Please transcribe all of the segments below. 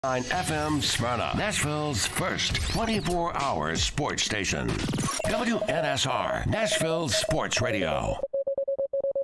FM Smyrna, Nashville's first 24-hour sports station. WNSR, Nashville Sports Radio.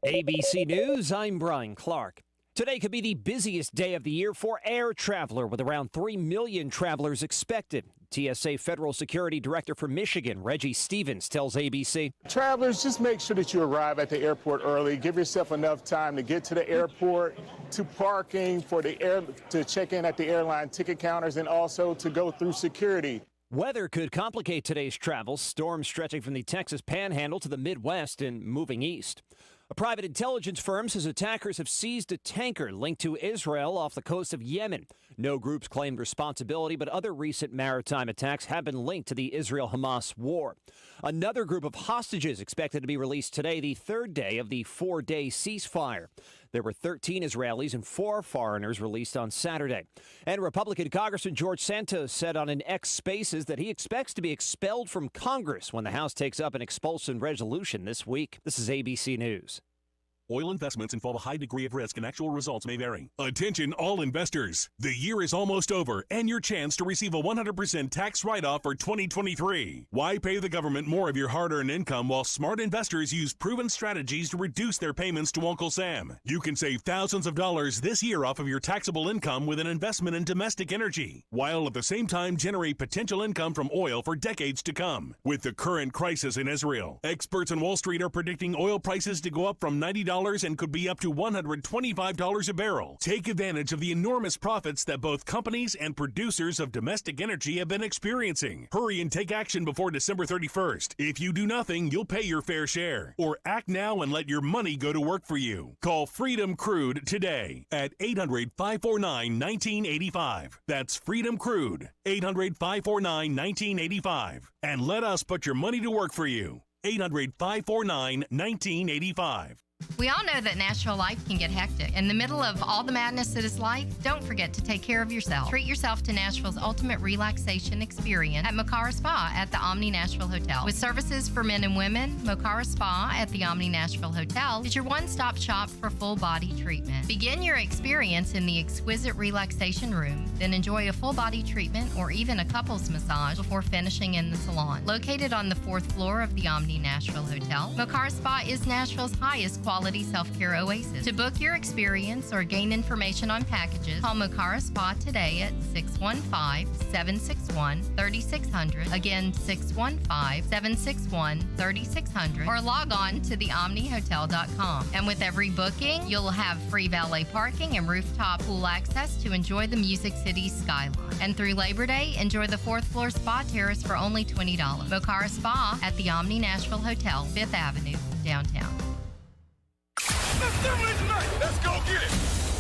ABC News, I'm Brian Clark. Today could be the busiest day of the year for air traveler, with around 3 million travelers expected. TSA Federal Security Director for Michigan, Reggie Stevens, tells ABC. Travelers, just make sure that you arrive at the airport early. Give yourself enough time to get to the airport, to parking, to check in at the airline ticket counters, and also to go through security. Weather could complicate today's travel. Storms stretching from the Texas Panhandle to the Midwest and moving east. A private intelligence firm says attackers have seized a tanker linked to Israel off the coast of Yemen. No groups claimed responsibility, but other recent maritime attacks have been linked to the Israel-Hamas war. Another group of hostages expected to be released today, the third day of the 4-day ceasefire. There were 13 Israelis and 4 foreigners released on Saturday. And Republican Congressman George Santos said on an X Spaces that he expects to be expelled from Congress when the House takes up an expulsion resolution this week. This is ABC News. Oil investments involve a high degree of risk and actual results may vary. Attention all investors. The year is almost over and your chance to receive a 100% tax write-off for 2023. Why pay the government more of your hard-earned income while smart investors use proven strategies to reduce their payments to Uncle Sam? You can save thousands of dollars this year off of your taxable income with an investment in domestic energy, while at the same time generate potential income from oil for decades to come. With the current crisis in Israel, experts on Wall Street are predicting oil prices to go up from $90 and could be up to $125 a barrel. Take advantage of the enormous profits that both companies and producers of domestic energy have been experiencing. Hurry and take action before December 31st. If you do nothing, you'll pay your fair share. Or act now and let your money go to work for you. Call Freedom Crude today at 800-549-1985. That's Freedom Crude, 800-549-1985. And let us put your money to work for you. 800-549-1985. We all know that Nashville life can get hectic. In the middle of all the madness that is life, don't forget to take care of yourself. Treat yourself to Nashville's ultimate relaxation experience at Mocara Spa at the Omni Nashville Hotel. With services for men and women, Mocara Spa at the Omni Nashville Hotel is your one-stop shop for full-body treatment. Begin your experience in the exquisite relaxation room, then enjoy a full-body treatment or even a couples massage before finishing in the salon. Located on the 4th floor of the Omni Nashville Hotel, Mocara Spa is Nashville's highest quality self-care oasis. To book your experience or gain information on packages, call Mocara Spa today at 615-761-3600. Again, 615-761-3600. Or log on to theomnihotel.com. And with every booking, you'll have free valet parking and rooftop pool access to enjoy the Music City skyline. And through Labor Day, enjoy the 4th floor spa terrace for only $20. Mocara Spa at the Omni Nashville Hotel, 5th Avenue, downtown. Let's go get it!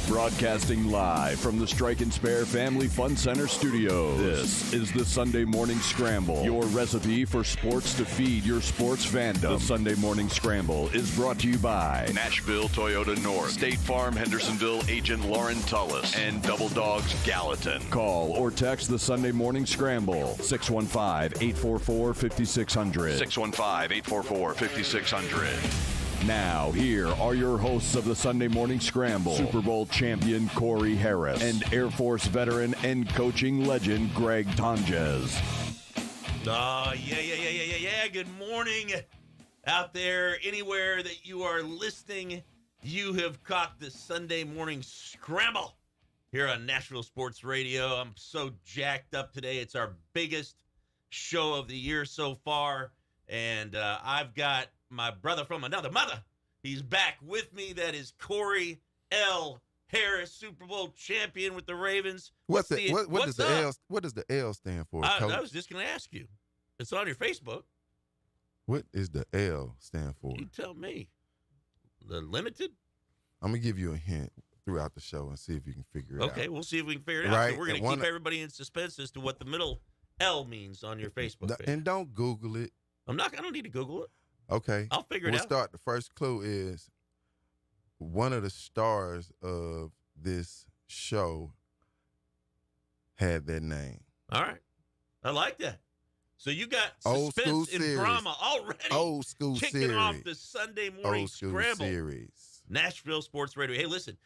Broadcasting live from the Strike and Spare Family Fun Center studios. This is the Sunday Morning Scramble, your recipe for sports to feed your sports fandom. The Sunday Morning Scramble is brought to you by Nashville Toyota North, State Farm Hendersonville agent Lauren Tullis, and Double Dogs Gallatin. Call or text the Sunday Morning Scramble, 615-844-5600. 615-844-5600. Now, here are your hosts of the Sunday Morning Scramble, Super Bowl champion Corey Harris and Air Force veteran and coaching legend Greg Tonjes. Yeah. Good morning out there. Anywhere that you are listening, you have caught the Sunday Morning Scramble here on Nashville Sports Radio. I'm so jacked up today. It's our biggest show of the year so far, and I've got my brother from another mother. He's back with me. That is Corey L. Harris, Super Bowl champion with the Ravens. What does the L stand for, Coach? I was just going to ask you. It's on your Facebook. What is the L stand for? You tell me. The limited? I'm going to give you a hint throughout the show and see if you can figure it out. Okay, we'll see if we can figure it out. Right. So we're going to keep everybody in suspense as to what the middle L means on your Facebook page. And don't Google it. I don't need to Google it. Okay. I'll figure it out. We'll start. The first clue is one of the stars of this show had that name. All right. I like that. So you got Old suspense school and series. drama already. Old school kicking series. off the Sunday Morning Old school Scramble. series. Nashville Sports Radio. Hey, listen,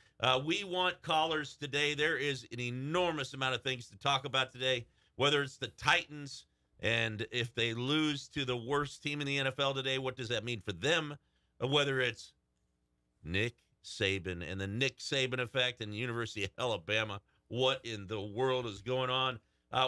we want callers today. There is an enormous amount of things to talk about today, whether it's the Titans and if they lose to the worst team in the NFL today, what does that mean for them? Whether it's Nick Saban and the Nick Saban effect and the University of Alabama. What in the world is going on?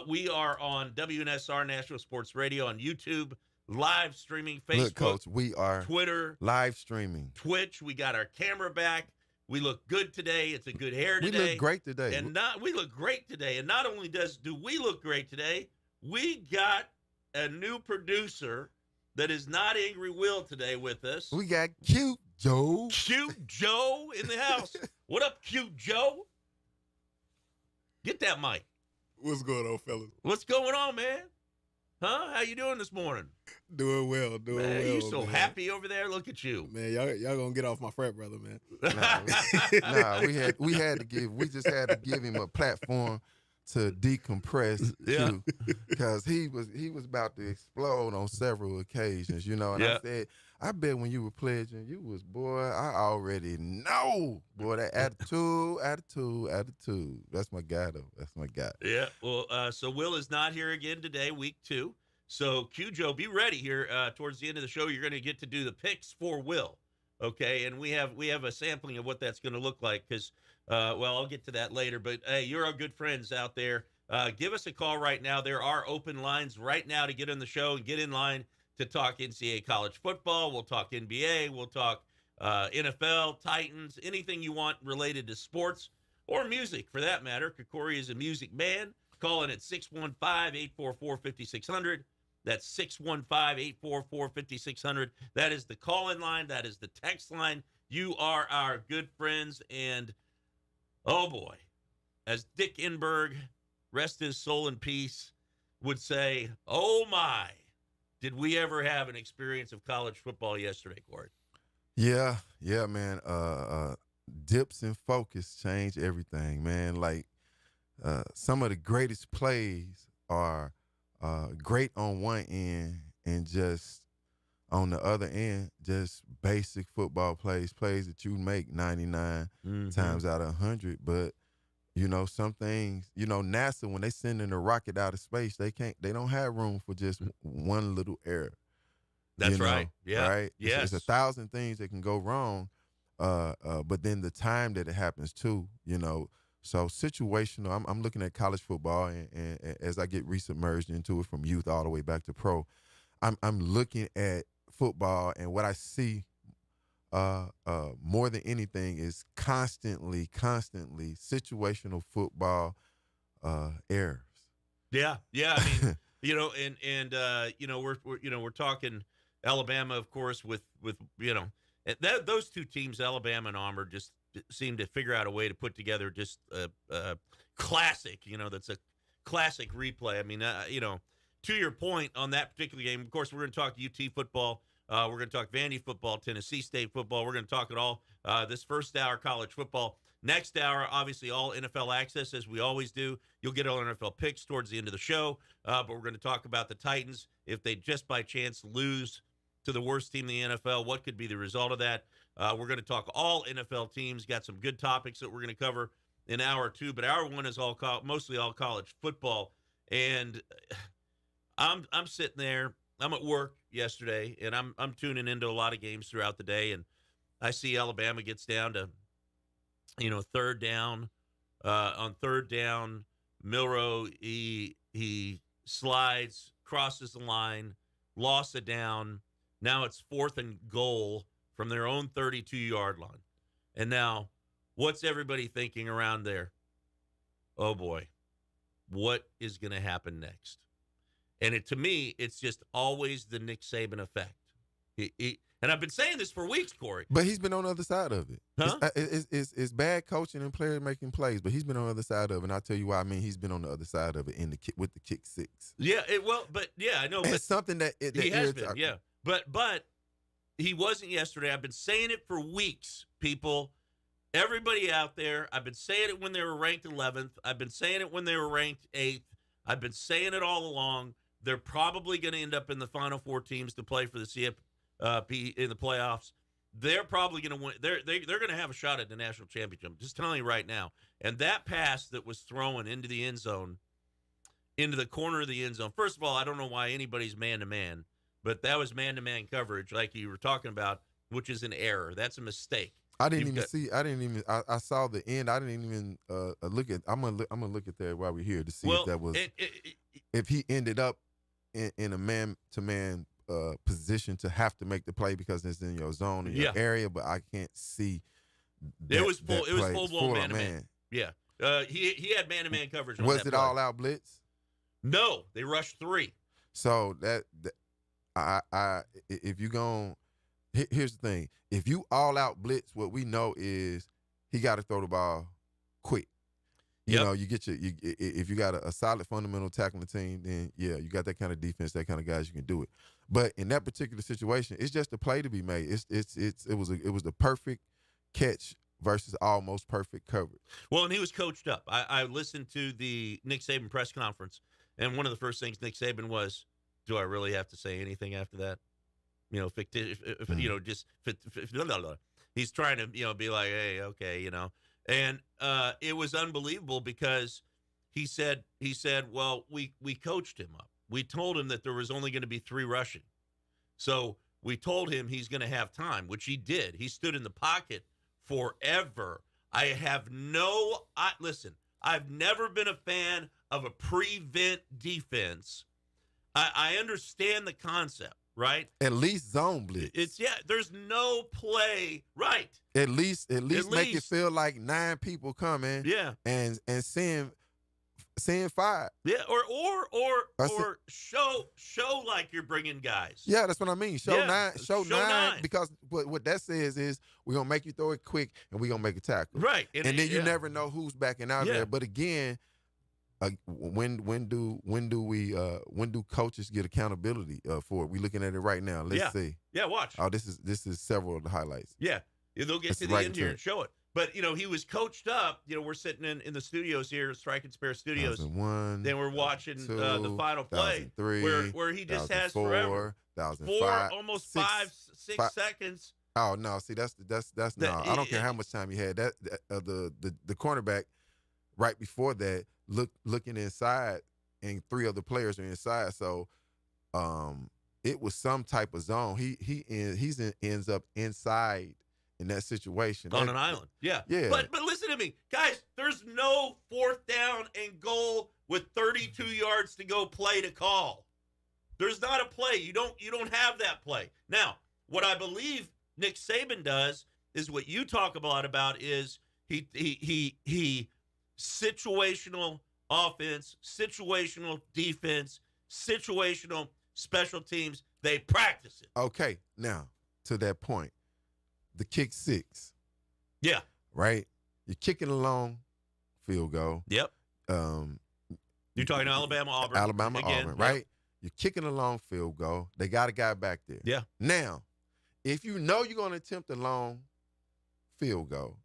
We are on WNSR Nashville Sports Radio on YouTube, live streaming, Facebook, Look, Coach, we are Twitter, live streaming, Twitch. We got our camera back. We look good today. It's a good hair today. We look great today. And we look great today. And not only do we look great today, we got a new producer that is not Angry Will today with us. We got Cute Joe. Cute Joe in the house. What up, Cute Joe? Get that mic. What's going on, fellas? What's going on, man? Huh? How you doing this morning? Doing well, man, well. You so happy over there? Look at you, man. Y'all gonna get off my frat brother, man. We just had to give him a platform to decompress too, because he was about to explode on several occasions, you know. And I said, I bet when you were pledging, you was, boy, I already know, boy, that attitude. That's my guy, though. That's my guy. Yeah. Well, so Will is not here again today, week 2. So Q Joe, be ready here towards the end of the show. You're going to get to do the picks for Will, okay? And we have a sampling of what that's going to look like because, well, I'll get to that later. But hey, you're our good friends out there. Give us a call right now. There are open lines right now to get on the show and get in line to talk NCAA college football. We'll talk NBA. We'll talk NFL, Titans, anything you want related to sports or music for that matter. Kokori is a music man. Call in at 615-844-5600. That's 615-844-5600. That is the call-in line. That is the text line. You are our good friends. And, oh, boy, as Dick Enberg, rest his soul in peace, would say, oh, my. Did we ever have an experience of college football yesterday, Corey? Yeah, man. Dips and focus change everything, man. Like some of the greatest plays are great on one end and just on the other end, just basic football plays that you make 99 times out of 100. But you know, some things, you know, NASA, when they sending a rocket out of space, they don't have room for just one little error. That's right. Yeah. Right? Yes. It's 1,000 things that can go wrong, but then the time that it happens too, you know. So situational, I'm looking at college football, and as I get resubmerged into it from youth all the way back to pro, I'm looking at football, and what I see more than anything is constantly situational football errors. Yeah. I mean, you know, and you know, we're talking Alabama, of course, with you know, those two teams, Alabama and Auburn, just seem to figure out a way to put together just a classic. You know, that's a classic replay. I mean, you know, to your point on that particular game, of course, we're going to talk UT football. We're going to talk Vandy football, Tennessee State football. We're going to talk it all this first hour, college football. Next hour, obviously, all NFL access, as we always do. You'll get all NFL picks towards the end of the show. But we're going to talk about the Titans. If they just by chance lose to the worst team in the NFL, what could be the result of that? We're going to talk all NFL teams. Got some good topics that we're going to cover in hour 2. But hour 1 is mostly all college football. And I'm sitting there. I'm at work yesterday, and I'm tuning into a lot of games throughout the day, and I see Alabama gets down to, you know, third down. On third down, Milroe, he slides, crosses the line, lost it down. Now it's 4th and goal from their own 32-yard line. And now, what's everybody thinking around there? Oh, boy, what is going to happen next? And to me, it's just always the Nick Saban effect. And I've been saying this for weeks, Corey. But he's been on the other side of it. Huh? It's bad coaching and players making plays, but he's been on the other side of it. And I'll tell you why. I mean, he's been on the other side of it with the kick six. Yeah, I know. It's something that he has been, yeah. But he wasn't yesterday. I've been saying it for weeks, people. Everybody out there, I've been saying it when they were ranked 11th. I've been saying it when they were ranked 8th. I've been saying it all along. They're probably going to end up in the Final Four teams to play for the CFP in the playoffs. they're probably going to win. They're going to have a shot at the national championship. I'm just telling you right now. And that pass that was thrown into the end zone, into the corner of the end zone. First of all, I don't know why anybody's man-to-man, but that was man-to-man coverage like you were talking about, which is an error. That's a mistake. I saw the end. I didn't even look at. I'm gonna look at that while we're here to see if that was if he ended up in a man-to-man position to have to make the play because it's in your zone in your area. But I can't see. It was full-blown man-to-man. Yeah, he had man-to-man coverage. Was it all out blitz? No, they rushed 3. So if you gon' here's the thing. If you all out blitz, what we know is he got to throw the ball quick. You know, if you got a solid fundamental tackling team, then yeah, you got that kind of defense, that kind of guys, you can do it. But in that particular situation, it's just a play to be made. It was the perfect catch versus almost perfect coverage. Well, and he was coached up. I listened to the Nick Saban press conference, and one of the first things Nick Saban was, "Do I really have to say anything after that?" You know, fictitious. He's trying to, be like, hey, okay, and it was unbelievable because he said, well, we coached him up. We told him that there was only going to be 3 rushing, so we told him he's going to have time, which he did. He stood in the pocket forever. Listen, I've never been a fan of a prevent defense. I understand the concept. Right? At least zone blitz. There's no play. Right. At least make it feel like 9 people coming. Yeah. And seeing 5. Yeah, or show like you're bringing guys. Yeah, that's what I mean. Show 9 because what that says is we're going to make you throw it quick and we're going to make a tackle. Right. And then you never know who's backing out there. But again, when do coaches get accountability for it? We're looking at it right now. Let's see. Yeah, watch. Oh, this is several of the highlights. Yeah, they'll get to the end here and show it. But he was coached up. We're sitting in the studios here, Strike and Spare Studios. 2001. Then we're watching 2, the final play, 2003, where he just has 2004, forever 2005, 4, almost 6 seconds. Oh no! See, that's no. I don't care how much time he had. The cornerback right before that looking inside, and 3 other players are inside. So, it was some type of zone. He ends up inside in that situation on an island. Yeah. But listen to me, guys. There's no 4th down and goal with 32 yards to go play to call. There's not a play. You don't have that play. Now, what I believe Nick Saban does is what you talk a lot about is he situational offense, situational defense, situational special teams. They practice it. Okay, now to that point, the kick 6. Yeah. Right? You're kicking a long field goal. Yep. You're talking Alabama, Auburn. Auburn, right? Yep. You're kicking a long field goal. They got a guy back there. Yeah. Now, if you know you're going to attempt a long field goal,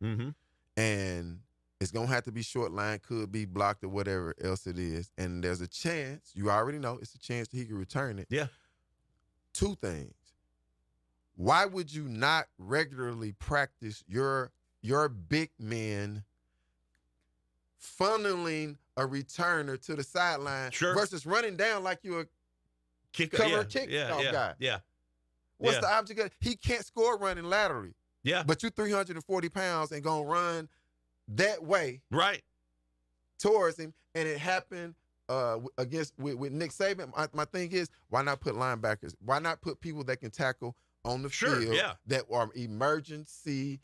and it's going to have to be short line, could be blocked or whatever else it is, and there's a chance, you already know, it's a chance that he can return it. Yeah. 2 things. Why would you not regularly practice your big men funneling a returner to the sideline versus running down like you're a kick guy? Yeah. What's the object of it? He can't score running laterally. Yeah. But you're 340 pounds and going to run that way towards him, and it happened with Nick Saban. My thing is, why not put linebackers? Why not put people that can tackle on the field that are emergency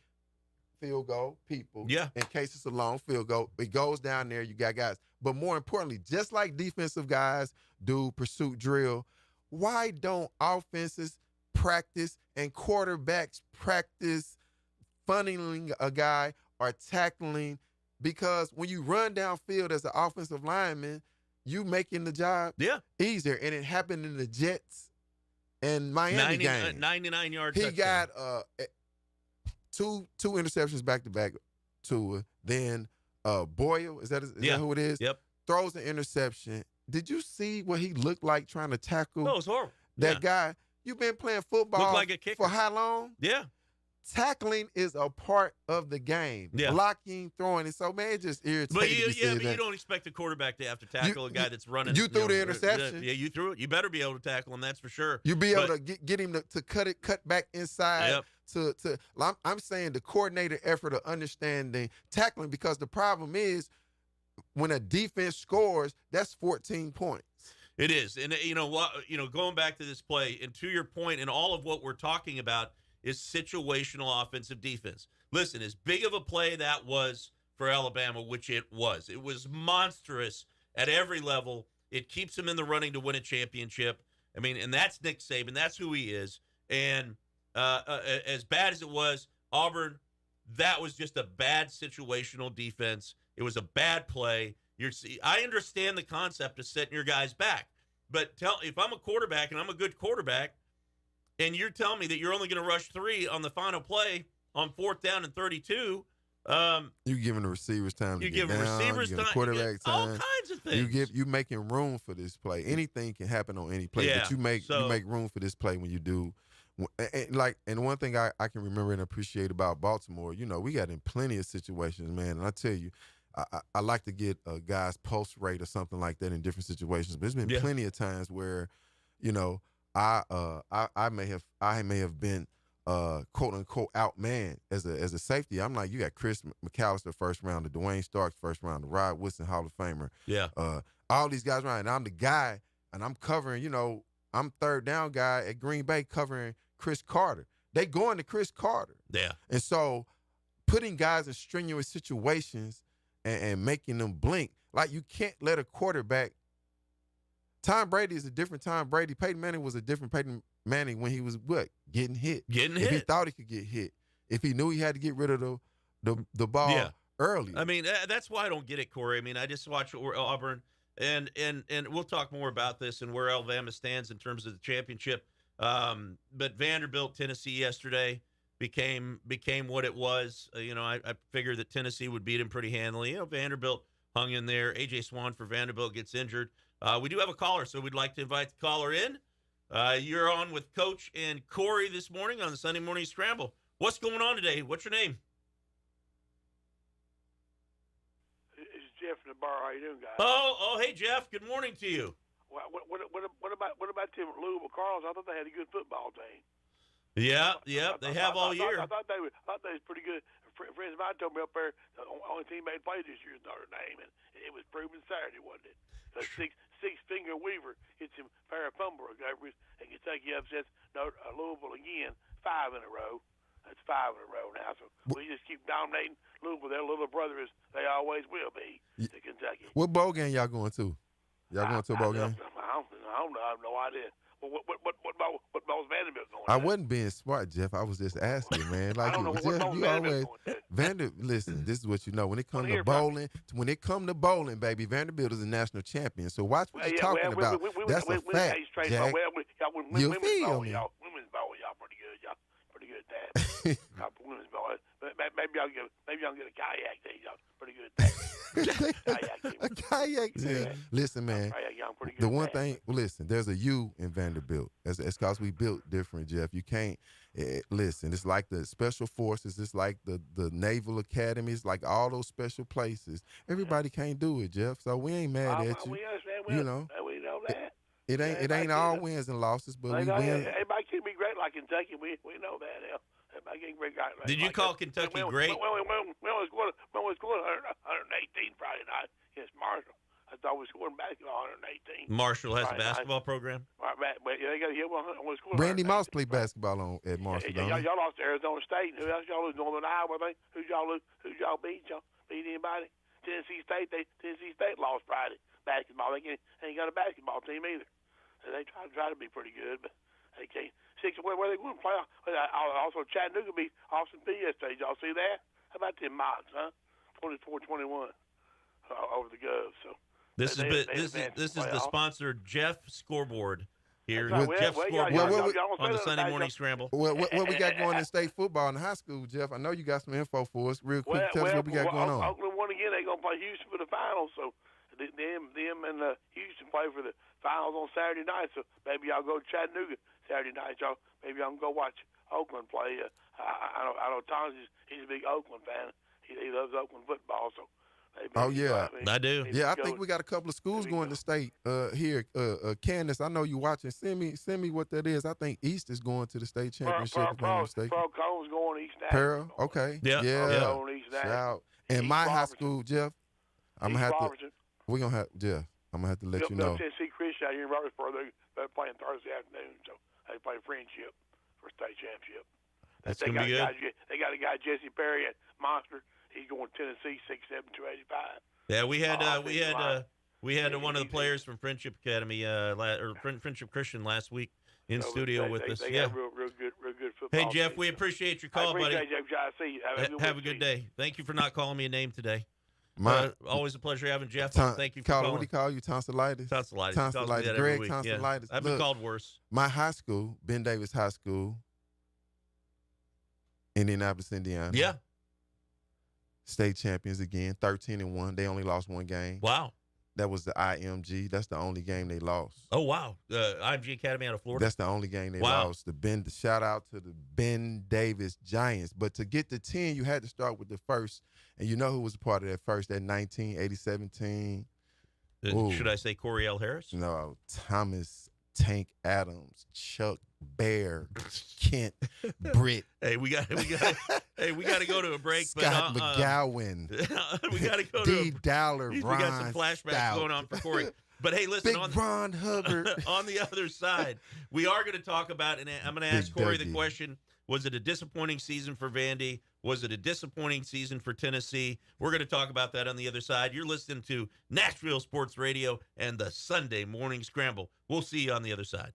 field goal people in case it's a long field goal? It goes down there, you got guys. But more importantly, just like defensive guys do pursuit drill, why don't offenses practice and quarterbacks practice funneling a guy or tackling? Because when you run downfield as an offensive lineman, you making the job easier. And it happened in the Jets and Miami game. 99-yard touchdown. He got two interceptions back-to-back to it. Then Boyle, is that who it is? Yep. Throws an interception. Did you see what he looked like trying to tackle it was horrible. that guy? You've been playing football like a kicker for how long? Yeah. tackling is a part of the game. Yeah. Blocking, throwing. And so, man, it just irritates me. But you don't expect a quarterback to have to tackle a guy that's running. You threw the interception. Yeah, you threw it. You better be able to tackle him, that's for sure. You be able to get him to cut back inside. Yep. I'm saying the coordinated effort of understanding tackling, because the problem is when a defense scores, that's 14 points. It is. And going back to this play, and to your point, and all of what we're talking about is situational offensive defense. Listen, as big of a play that was for Alabama, which it was monstrous at every level. It keeps him in the running to win a championship. I mean, and that's Nick Saban. That's who he is. And as bad as it was, Auburn, that was just a bad situational defense. It was a bad play. I understand the concept of setting your guys back, but if I'm a quarterback and I'm a good quarterback, and you're telling me that you're only going to rush 3 on the final play on 4th down and 32. You're giving the receivers time to get down. Receivers you're giving time, quarterback time. all kinds of things. You making room for this play. Anything can happen on any play, but you make room for this play when you do. And one thing I can remember and appreciate about Baltimore, we got in plenty of situations, man. And I tell you, I like to get a guy's pulse rate or something like that in different situations. But there's been plenty of times where, I may have been quote unquote outman as a safety. I'm like, you got Chris McAllister first round, Dwayne Starks first round, the Rod Woodson Hall of Famer. Yeah. All these guys around, and I'm the guy, and I'm covering. I'm third down guy at Green Bay covering Chris Carter. They going to Chris Carter. Yeah. And so putting guys in strenuous situations and making them blink, like you can't let a quarterback. Tom Brady is a different Tom Brady. Peyton Manning was a different Peyton Manning when he was getting hit. If he thought he could get hit. If he knew he had to get rid of the ball early. I mean, that's why I don't get it, Corey. I mean, I just watch Auburn, and we'll talk more about this and where Alabama stands in terms of the championship. But Vanderbilt, Tennessee yesterday became what it was. I figured that Tennessee would beat him pretty handily. Vanderbilt hung in there. A.J. Swan for Vanderbilt gets injured. We do have a caller, so we'd like to invite the caller in. You're on with Coach and Corey this morning on the Sunday Morning Scramble. What's going on today? What's your name? It's Jeff in the bar. How you doing, guys? Oh, hey, Jeff. Good morning to you. What about them Louisville Cardinals? I thought they had a good football team. Yeah, they have all year. I thought they was pretty good. Friends of mine told me up there the only team they played this year is Notre Dame, and it was proven Saturday, wasn't it? The six-finger Weaver hits him pair of fumble recoveries, and Kentucky upsets Louisville again, 5 in a row. That's 5 in a row now. So we just keep dominating Louisville. Their little brother as they always will be to Kentucky. What bowl game y'all going to? Y'all going to a bowl game? I don't know. I have no idea. What ball's Vanderbilt going to? I wasn't being smart, Jeff. I was just asking, man. Like, I don't know Jeff, what you always listen, this is what you know. When it comes to bowling, baby, Vanderbilt is a national champion. So watch what you're talking about. That's a fact, Jack. You feel me? Women's ball, y'all pretty good. Y'all pretty good at that. Women's ball. Maybe I'll get a kayak team. Y'all pretty good at that. A kayak team. Listen, man. The one thing, listen, there's a U in Vanderbilt. It's because we built different, Jeff. You can't listen. It's like the special forces. It's like the naval academies. Like all those special places. Everybody can't do it, Jeff. So we ain't mad at you. We understand. We know that. It ain't all wins and losses, but we win. Everybody can't be great like Kentucky. We know that. Everybody can't be great. Did you call Kentucky great? We only scored 118 Friday night against Marshall. I thought we scored in basketball 118. Marshall has a basketball program? They got to Randy Moss played basketball at Marshall. Y'all lost to Arizona State. Who else y'all lose? Northern Iowa, I think. Who y'all lose? Who y'all beat? Y'all beat anybody? Tennessee State lost Friday basketball. They ain't got a basketball team either. So they try to be pretty good, but they can't. Where they going to play? Also, Chattanooga beat Austin Peay yesterday. Did y'all see that? How about them Mocs, huh? 24-21 over the Govs. So this is the sponsored Jeff Scoreboard here. Jeff Scoreboard on the Sunday Morning Scramble. What we got going in state football in high school, Jeff? I know you got some info for us. Real quick, tell us what we got going on. Oakland won again. They're going to play Houston for the finals. So them and Houston play for the finals on Saturday night. So maybe y'all go to Chattanooga, Saturday night, y'all. Maybe I'm gonna go watch Oakland play. I know Tom's he's a big Oakland fan. He loves Oakland football, so. Oh, yeah. I do. Yeah, I think we got a couple of schools going to state here. Candace, I know you watching. Send me what that is. I think East is going to the state championship. If I'm not mistaken. Pearl Combs going to East Nashville. Pearl, okay. Yeah. Going to East Shout Nashville. out. And my high school, Jeff, I'm gonna have to. We're gonna have Jeff. I'm gonna have to let you know. Tennessee Christian out here in Robertsburg, they're playing Thursday afternoon, so they play friendship for state championship. That's gonna be good. They got a guy Jesse Perry at Monster. He's going to Tennessee 6'7", 285. Yeah, we had one of the players from Friendship Academy or Friendship Christian last week in studio with us. They yeah, got real good football. Hey Jeff, team. we appreciate your call, buddy. See you. Have a good day. Thank you for not calling me a name today. Always a pleasure having Jeff. Thank you for calling. What do you call you? Tonsillitis. Tonsillitis. Greg Week. Tonsillitis. Yeah. I've been called worse. My high school, Ben Davis High School, Indianapolis, Indiana. Yeah. State champions again, 13-1. They only lost one game. Wow. That was the IMG. That's the only game they lost. Oh wow. IMG Academy out of Florida. That's the only game they lost. Shout out to the Ben Davis Giants. But to get to 10, you had to start with the first. And you know who was a part of that first, that 1987 team? Should I say Corey L. Harris? No, Thomas Tank Adams, Chuck Bear, Kent Britt. Hey, we got to go to a break. Scott McGowan. We got to go D. Dowler, we Ron got some flashbacks Stout. going on for Corey. But hey, listen, Big Ron Hubbard. On the other side, we are going to talk about, and I'm going to ask Corey the question, was it a disappointing season for Vandy? Was it a disappointing season for Tennessee? We're going to talk about that on the other side. You're listening to Nashville Sports Radio and the Sunday Morning Scramble. We'll see you on the other side.